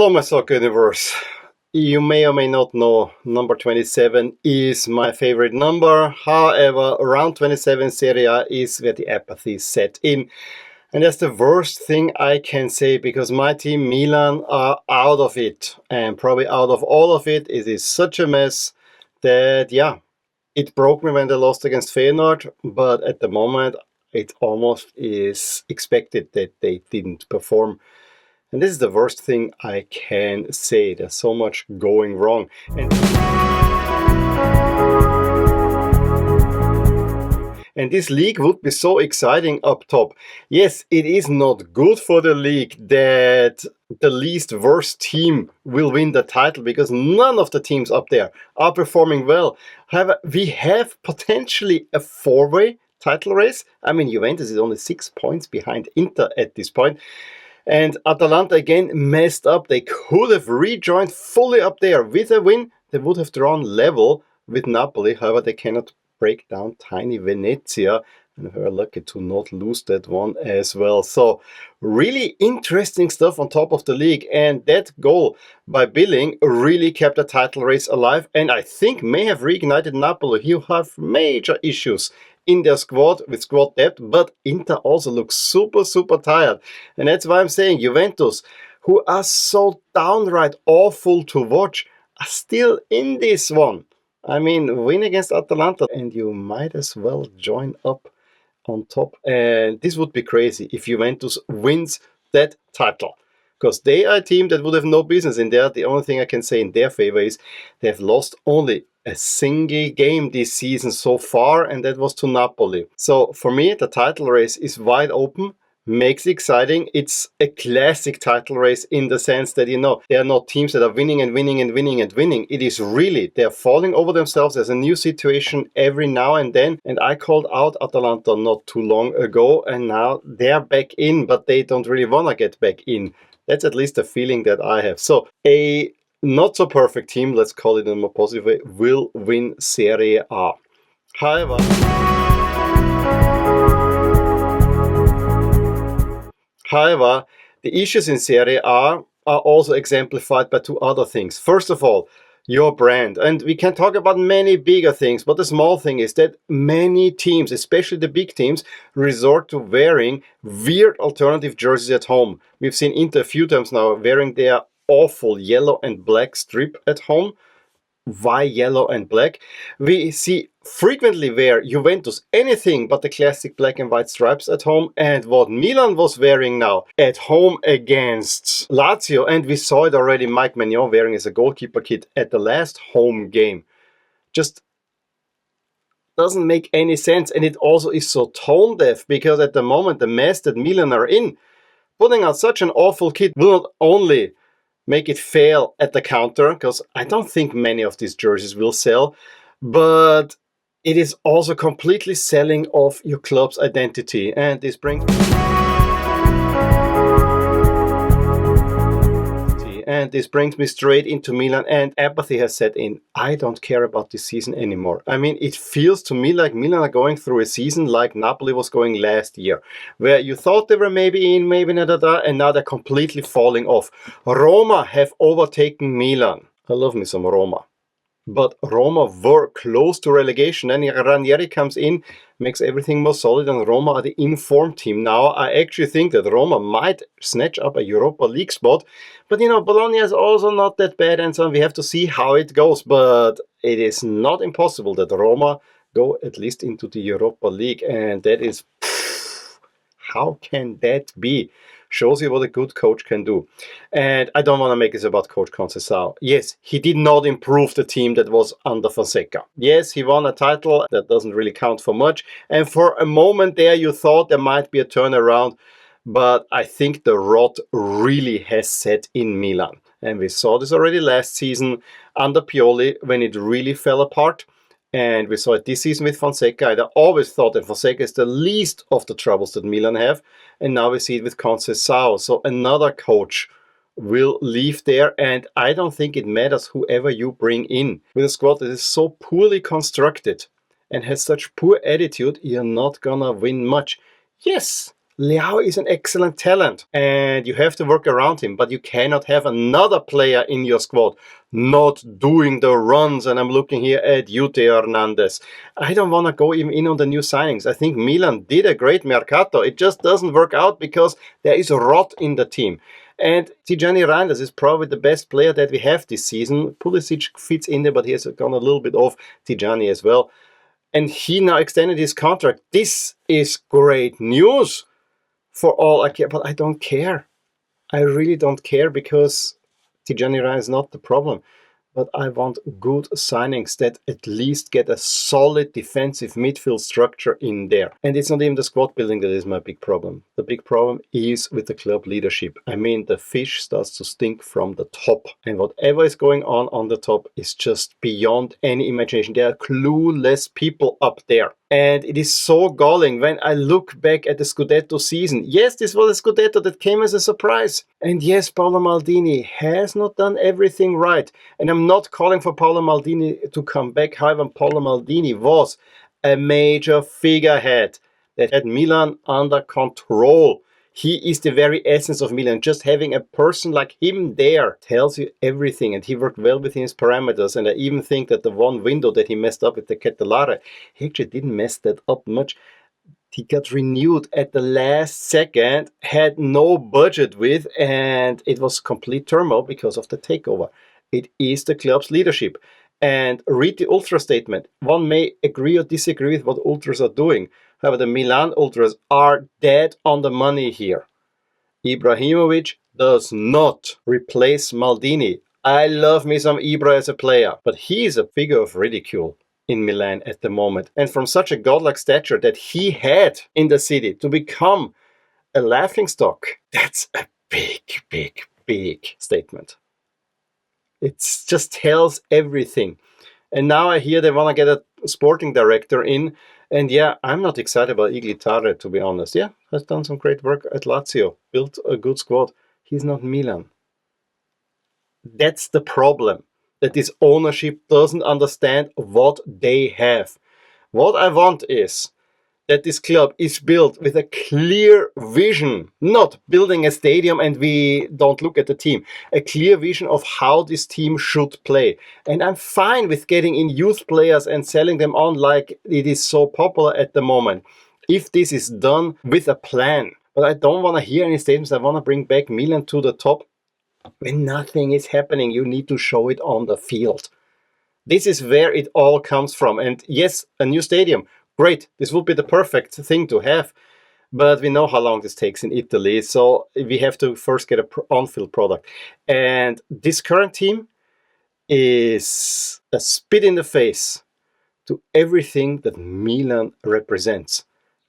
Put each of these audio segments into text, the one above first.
Hello, my soccer universe. You may or may not know, number 27 is my favorite number. However, around 27 Serie A is where the apathy set in. And that's the worst thing I can say, because my team Milan are out of it. And probably out of all of it, it is such a mess that, it broke me when they lost against Feyenoord. But at the moment, it almost is expected that they didn't perform. And this is the worst thing I can say. There's so much going wrong. And this league would be so exciting up top. Yes, it is not good for the league that the least worst team will win the title, because none of the teams up there are performing well. However, we have potentially a four-way title race. I mean, Juventus is only 6 points behind Inter at this point. And Atalanta again messed up. They could have rejoined fully up there with a win. They would have drawn level with Napoli. However, they cannot break down tiny Venezia. And we're lucky to not lose that one as well. So really interesting stuff on top of the league. And that goal by Billing really kept the title race alive. And I think may have reignited Napoli. You have major issues in their squad with squad depth, but Inter also looks super tired. And that's why I'm saying Juventus, who are so downright awful to watch, are still in this one. I mean, win against Atalanta and you might as well join up on top. And this would be crazy if Juventus wins that title, because they are a team that would have no business in there. The only thing I can say in their favor is they have lost only a single game this season so far, and that was to Napoli. So for me, the title race is wide open, makes it exciting. It's a classic title race in the sense that, there are not teams that are winning and winning and winning and winning. It is really, they're falling over themselves. There's a new situation every now and then. And I called out Atalanta not too long ago, and now they're back in, but they don't really want to get back in. That's at least the feeling that I have. So a not so perfect team, let's call it in a more positive way, will win Serie A. However, the issues in Serie A are also exemplified by two other things. First of all, your brand. And we can talk about many bigger things, but the small thing is that many teams, especially the big teams, resort to wearing weird alternative jerseys at home. We've seen Inter a few times now wearing their awful yellow and black strip at home. Why yellow and black? We see frequently wear Juventus anything but the classic black and white stripes at home, and what Milan was wearing now at home against Lazio, and we saw it already, Mike Maignan wearing as a goalkeeper kit at the last home game. Just doesn't make any sense, and it also is so tone deaf, because at the moment the mess that Milan are in, putting out such an awful kit will not only make it fail at the counter, because I don't think many of these jerseys will sell, but it is also completely selling off your club's identity. And this brings me straight into Milan, and apathy has set in. I don't care about this season anymore. I mean, it feels to me like Milan are going through a season like Napoli was going last year, where you thought they were maybe in, maybe not, and now they're completely falling off. Roma have overtaken Milan. I love me some Roma. But Roma were close to relegation. Then Ranieri comes in, makes everything more solid, and Roma are the informed team. Now, I actually think that Roma might snatch up a Europa League spot. But, Bologna is also not that bad, and so on. We have to see how it goes. But it is not impossible that Roma go at least into the Europa League. And that is, how can that be? Shows you what a good coach can do. And I don't want to make this about Coach Conceição. Yes, he did not improve the team that was under Fonseca. Yes, he won a title. That doesn't really count for much. And for a moment there, you thought there might be a turnaround. But I think the rot really has set in Milan. And we saw this already last season under Pioli, when it really fell apart. And we saw it this season with Fonseca. I always thought that Fonseca is the least of the troubles that Milan have. And now we see it with Conceição. So another coach will leave there. And I don't think it matters whoever you bring in. With a squad that is so poorly constructed and has such poor attitude, you're not gonna win much. Yes, Leao is an excellent talent and you have to work around him, but you cannot have another player in your squad not doing the runs. And I'm looking here at Theo Hernandez. I don't want to go even in on the new signings. I think Milan did a great mercato. It just doesn't work out because there is rot in the team. And Tijani Reinders is probably the best player that we have this season. Pulisic fits in there, but he has gone a little bit off. Tijani as well. And he now extended his contract. This is great news for all I care, but I don't care. I really don't care because Tijani Reinders is not the problem. But I want good signings that at least get a solid defensive midfield structure in there. And it's not even the squad building that is my big problem. The big problem is with the club leadership. I mean, the fish starts to stink from the top. And whatever is going on the top is just beyond any imagination. There are clueless people up there. And it is so galling when I look back at the Scudetto season. Yes, this was a Scudetto that came as a surprise. And yes, Paolo Maldini has not done everything right. And I'm not calling for Paolo Maldini to come back. However, Paolo Maldini was a major figurehead that had Milan under control. He is the very essence of Milan. Just having a person like him there tells you everything. And he worked well within his parameters. And I even think that the one window that he messed up with the Ketelare, he actually didn't mess that up much. He got renewed at the last second, had no budget with, and it was complete turmoil because of the takeover. It is the club's leadership. And read the Ultra statement. One may agree or disagree with what Ultras are doing. However, the Milan Ultras are dead on the money here. Ibrahimovic does not replace Maldini. I love me some Ibra as a player, but he is a figure of ridicule in Milan at the moment. And from such a godlike stature that he had in the city to become a laughingstock, that's a big, big, big statement. It just tells everything. And now I hear they want to get a sporting director in. And yeah, I'm not excited about Iglitare, to be honest. Yeah, has done some great work at Lazio, built a good squad. He's not Milan. That's the problem, that this ownership doesn't understand what they have. What I want is that this club is built with a clear vision, not building a stadium and we don't look at the team. A clear vision of how this team should play. And I'm fine with getting in youth players and selling them on like it is so popular at the moment, if this is done with a plan. But I don't want to hear any statements. I want to bring back Milan to the top. When nothing is happening, you need to show it on the field. This is where it all comes from. And yes, a new stadium. Great, this would be the perfect thing to have, but we know how long this takes in Italy, so we have to first get an on-field product. And this current team is a spit in the face to everything that Milan represents.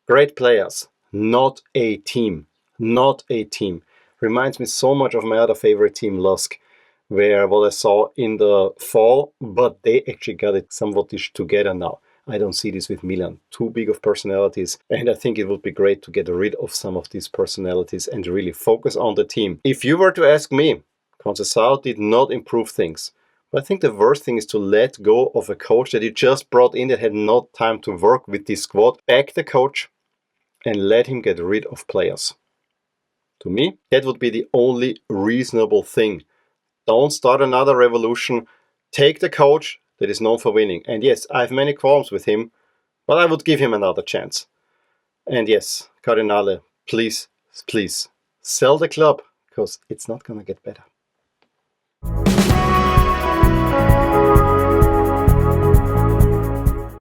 Great players, not a team. Not a team. Reminds me so much of my other favorite team, Lusk, where what I saw in the fall, but they actually got it somewhat together now. I don't see this with Milan. Too big of personalities. And I think it would be great to get rid of some of these personalities and really focus on the team. If you were to ask me, Conceição did not improve things. But I think the worst thing is to let go of a coach that you just brought in that had no time to work with this squad. Back the coach and let him get rid of players. To me, that would be the only reasonable thing. Don't start another revolution. Take the coach that is known for winning. And yes, I have many qualms with him, but I would give him another chance. And yes, Cardinale, please, please, sell the club, because it's not going to get better.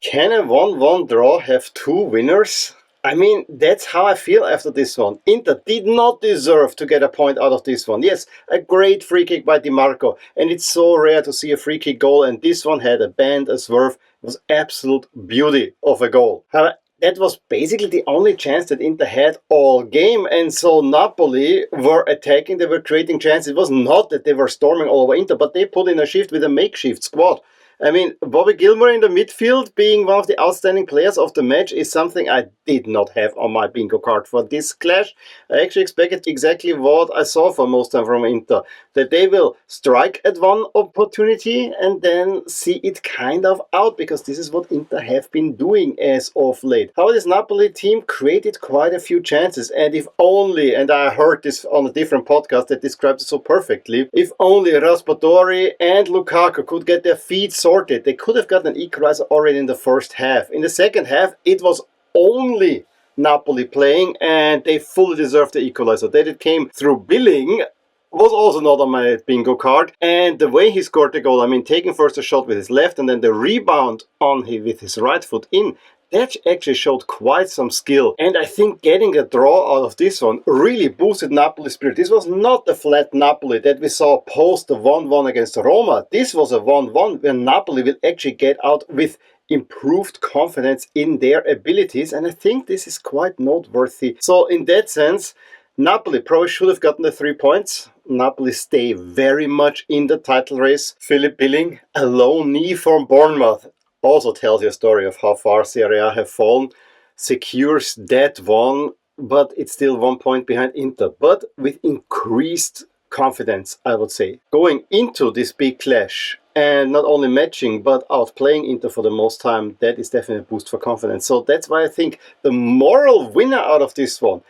Can a 1-1 draw have two winners? I mean, that's how I feel after this one. Inter did not deserve to get a point out of this one. Yes, a great free kick by Di Marco. And it's so rare to see a free kick goal. And this one had a bend, a swerve. It was absolute beauty of a goal. However, that was basically the only chance that Inter had all game. And so Napoli were attacking, they were creating chances. It was not that they were storming all over Inter, but they put in a shift with a makeshift squad. I mean, Bobby Gilmour in the midfield being one of the outstanding players of the match is something I did not have on my bingo card for this clash. I actually expected exactly what I saw for most time from Inter, that they will strike at one opportunity and then see it kind of out, because this is what Inter have been doing as of late. How this Napoli team created quite a few chances, and if only, and I heard this on a different podcast that describes it so perfectly, if only Raspadori and Lukaku could get their feet sorted, they could have gotten an equalizer already in the first half. In the second half, it was only Napoli playing, and they fully deserved the equalizer. That it came through Billing was also not on my bingo card. And the way he scored the goal, I mean, taking first a shot with his left and then the rebound on him with his right foot in, that actually showed quite some skill. And I think getting a draw out of this one really boosted Napoli's spirit. This was not the flat Napoli that we saw post the 1-1 against Roma. This was a 1-1 where Napoli will actually get out with improved confidence in their abilities, and I think this is quite noteworthy. So in that sense, Napoli probably should have gotten the 3 points. Napoli stay very much in the title race. Philip Billing, a low knee from Bournemouth, also tells you a story of how far Serie A have fallen. Secures that one, but it's still 1 point behind Inter, but with increased confidence, I would say. Going into this big clash, and not only matching but outplaying Inter for the most time, that is definitely a boost for confidence. So that's why I think the moral winner out of this one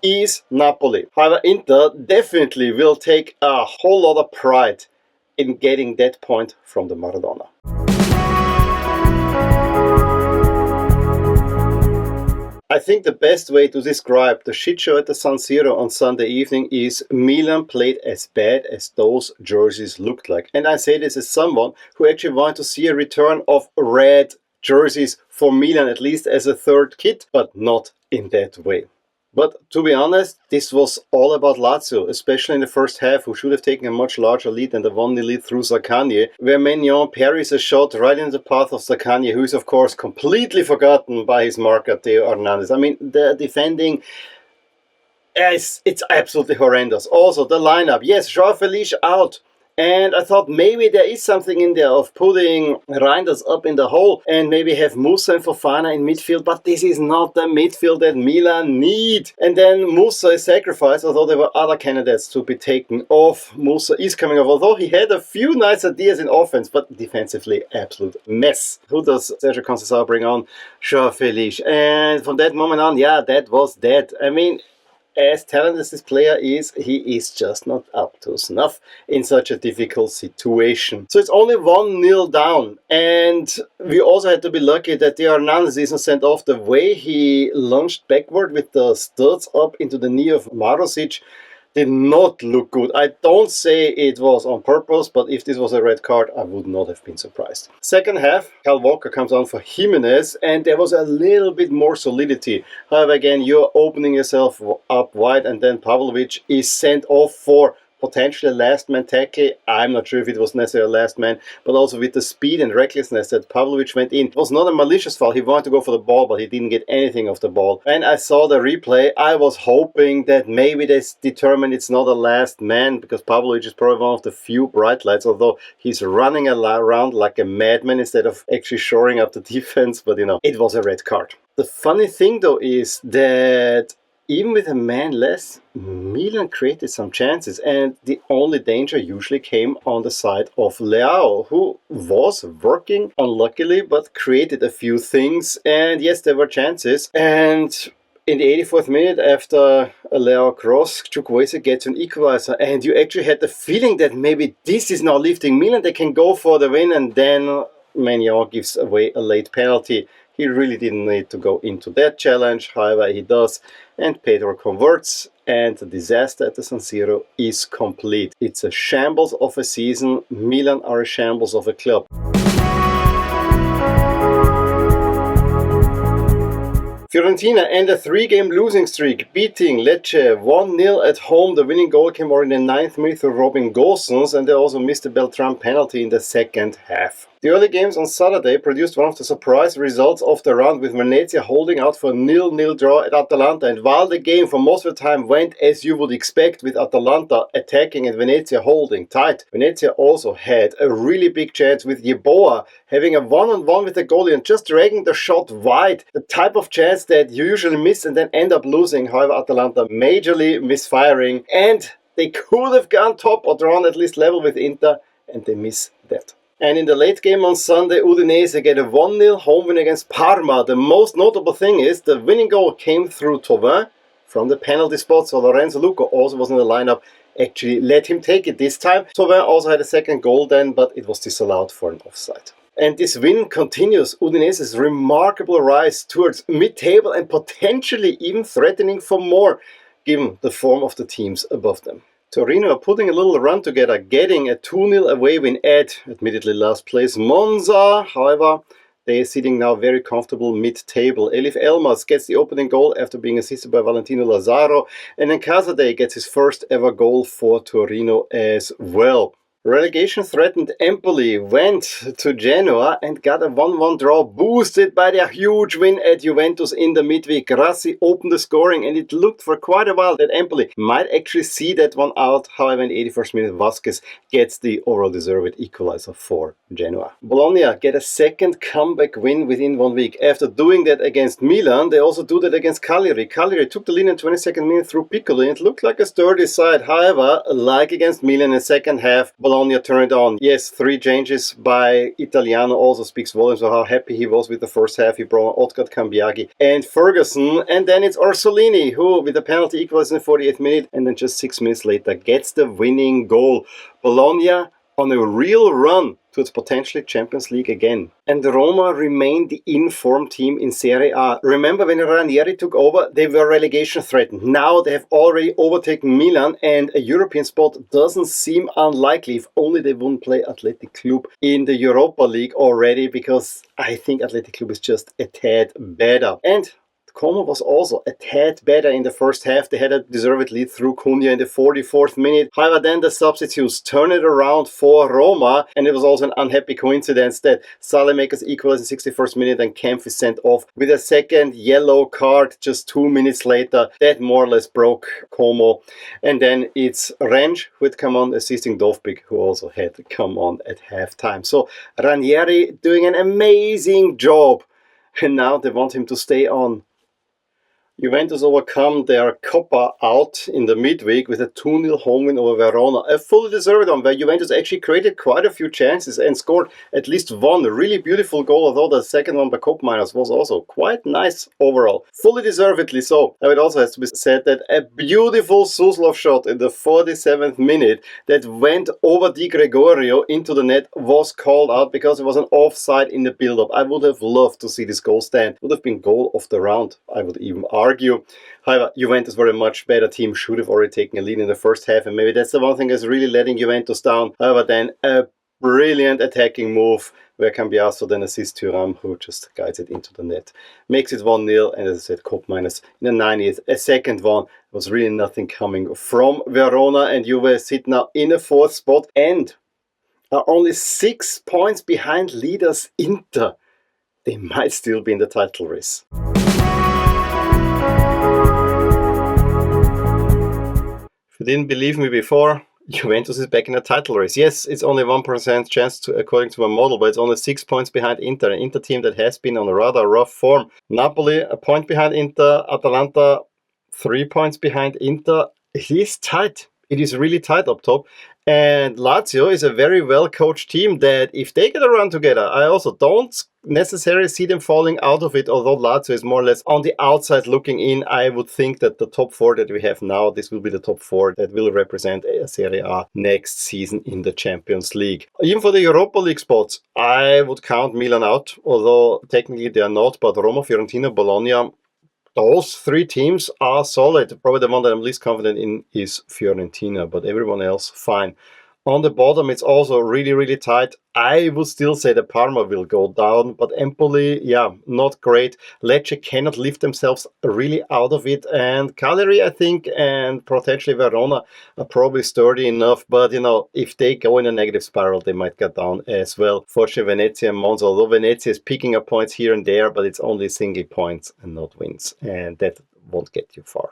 is Napoli. However, Inter definitely will take a whole lot of pride in getting that point from the Maradona. I think the best way to describe the shit show at the San Siro on Sunday evening is Milan played as bad as those jerseys looked like. And I say this as someone who actually wanted to see a return of red jerseys for Milan, at least as a third kit, but not in that way. But to be honest, this was all about Lazio, especially in the first half, who should have taken a much larger lead than the 1-0 lead through Zaccagni, where Maignan parries a shot right in the path of Zaccagni, who is of course completely forgotten by his marker, Theo Hernandez. I mean, the defending, it's absolutely horrendous. Also, the lineup, yes, João Felix out. And I thought maybe there is something in there of putting Reinders up in the hole and maybe have Musa and Fofana in midfield, but this is not the midfield that Milan need. And then Musa is sacrificed, although there were other candidates to be taken off. Musa is coming off, although he had a few nice ideas in offense, but defensively, absolute mess. Who does Sergio Conceição bring on? João Felix. And from that moment on, yeah, that was that. I mean, as talented as this player is, he is just not up to snuff in such a difficult situation. So it's only 1-0 down, and we also had to be lucky that the Hernandez isn't sent off. The way he lunged backward with the studs up into the knee of Marusic did not look good. I don't say it was on purpose, but if this was a red card, I would not have been surprised. Second half, Kyle Walker comes on for Jimenez, and there was a little bit more solidity. However, again, you're opening yourself up wide, and then Pavlovic is sent off for potentially last man tackle. I'm not sure if it was necessarily last man, but also with the speed and recklessness that Pavlovic went in. It was not a malicious foul. He wanted to go for the ball, but he didn't get anything of the ball. And I saw the replay. I was hoping that maybe they determined it's not a last man, because Pavlovic is probably one of the few bright lights, although he's running around like a madman instead of actually shoring up the defense. But it was a red card. The funny thing though is that even with a man less, Milan created some chances, and the only danger usually came on the side of Leao, who was working unluckily but created a few things. And yes, there were chances. And in the 84th minute, after a Leao cross, Chukwueze gets an equalizer, and you actually had the feeling that maybe this is now lifting Milan. They can go for the win, and then Maignan gives away a late penalty. He really didn't need to go into that challenge, however he does, and Pedro converts, and the disaster at the San Siro is complete. It's a shambles of a season. Milan are a shambles of a club. Fiorentina end a 3-game losing streak, beating Lecce 1-0 at home. The winning goal came already in the 9th minute through Robin Gosens, and they also missed the Beltran penalty in the second half. The early games on Saturday produced one of the surprise results of the round, with Venezia holding out for a 0-0 draw at Atalanta. And while the game for most of the time went as you would expect, with Atalanta attacking and Venezia holding tight, Venezia also had a really big chance with Yeboah having a one-on-one with the goalie and just dragging the shot wide. The type of chance chance that you usually miss and then end up losing. However, Atalanta majorly misfiring, and they could have gone top or drawn at least level with Inter, and they miss that. And in the late game on Sunday, Udinese get a 1-0 home win against Parma. The most notable thing is the winning goal came through Thauvin from the penalty spot, so Lorenzo Luco also was in the lineup, actually let him take it this time. Thauvin also had a second goal then, but it was disallowed for an offside. And this win continues Udinese's remarkable rise towards mid-table and potentially even threatening for more, given the form of the teams above them. Torino are putting a little run together, getting a 2-0 away win at, admittedly last place, Monza. However, they are sitting now very comfortable mid-table. Elif Elmas gets the opening goal after being assisted by Valentino Lazaro. And then Casadei gets his first ever goal for Torino as well. Relegation threatened Empoli went to Genoa and got a 1-1 draw, boosted by their huge win at Juventus in the midweek. Grassi opened the scoring, and it looked for quite a while that Empoli might actually see that one out. However, in the 81st minute, Vasquez gets the overall deserved equalizer for Genoa. Bologna get a second comeback win within 1 week. After doing that against Milan, they also do that against Cagliari. Cagliari took the lead in the 22nd minute through Piccoli, and it looked like a sturdy side. However, like against Milan in the second half, Bologna turned on. Yes, 3 changes by Italiano also speaks volumes of how happy he was with the first half. He brought Otkar Cambiaghi and Ferguson, and then it's Orsolini who, with a penalty, equalizes in the 48th minute, and then just 6 minutes later gets the winning goal. Bologna on a real run towards potentially Champions League again. And Roma remained the informed team in Serie A. Remember when Ranieri took over, they were relegation threatened. Now they have already overtaken Milan, and a European spot doesn't seem unlikely if only they wouldn't play Athletic Club in the Europa League already, because I think Athletic Club is just a tad better. And Como was also a tad better in the first half. They had a deserved lead through Cunha in the 44th minute. However, then the substitutes turned it around for Roma, and it was also an unhappy coincidence that Saelemaekers equalized in the 61st minute and Kempf is sent off with a second yellow card just 2 minutes later. That more or less broke Como. And then it's Rensch who had come on, assisting Dovbik, who also had come on at halftime. So Ranieri doing an amazing job, and now they want him to stay on. Juventus overcome their Coppa out in the midweek with a 2-0 home win over Verona. A fully deserved one, where Juventus actually created quite a few chances and scored at least one really beautiful goal, although the second one by Koopmeiners was also quite nice overall. Fully deservedly so. Now it also has to be said that a beautiful Suslov shot in the 47th minute that went over Di Gregorio into the net was called out because it was an offside in the build-up. I would have loved to see this goal stand. Would have been goal of the round, I would even argue. However, Juventus were a much better team, should have already taken a lead in the first half, and maybe that's the one thing that's really letting Juventus down. However, then a brilliant attacking move where Cambiaso then assists Thuram, who just guides it into the net. Makes it 1-0, and as I said, Koopmeiners in the 90th, a second one. There was really nothing coming from Verona, and Juve sit now in a 4th spot and are only 6 points behind leaders Inter. They might still be in the title race. If you didn't believe me before, Juventus is back in a title race. Yes, it's only 1% chance according to my model, but it's only 6 points behind Inter, an Inter team that has been on a rather rough form. Napoli, a point behind Inter. Atalanta, 3 points behind Inter. It is tight. It is really tight up top. And Lazio is a very well-coached team that if they get a run together, I also don't necessarily see them falling out of it, although Lazio is more or less on the outside looking in. I would think that the top 4 that we have now, this will be the top 4 that will represent a Serie A next season in the Champions League. Even for the Europa League spots, I would count Milan out, although technically they are not, but Roma, Fiorentina, Bologna, those 3 teams are solid. Probably the one that I'm least confident in is Fiorentina, but everyone else, fine. On the bottom, it's also really, really tight. I would still say that Parma will go down, but Empoli, yeah, not great. Lecce cannot lift themselves really out of it, and Cagliari, I think, and potentially Verona are probably sturdy enough, but, you know, if they go in a negative spiral, they might get down as well. Fortunately, Venezia and Monza, although Venezia is picking up points here and there, but it's only single points and not wins, and that won't get you far.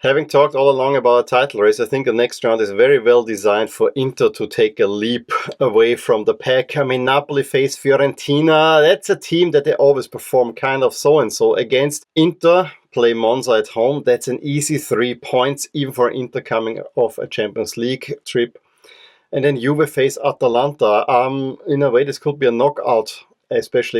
Having talked all along about a title race, I think the next round is very well designed for Inter to take a leap away from the pack. I mean, Napoli face Fiorentina. That's a team that they always perform kind of so-and-so against. Inter play Monza at home. That's an easy 3 points, even for Inter coming off a Champions League trip. And then Juve face Atalanta. In a way, this could be a knockout, especially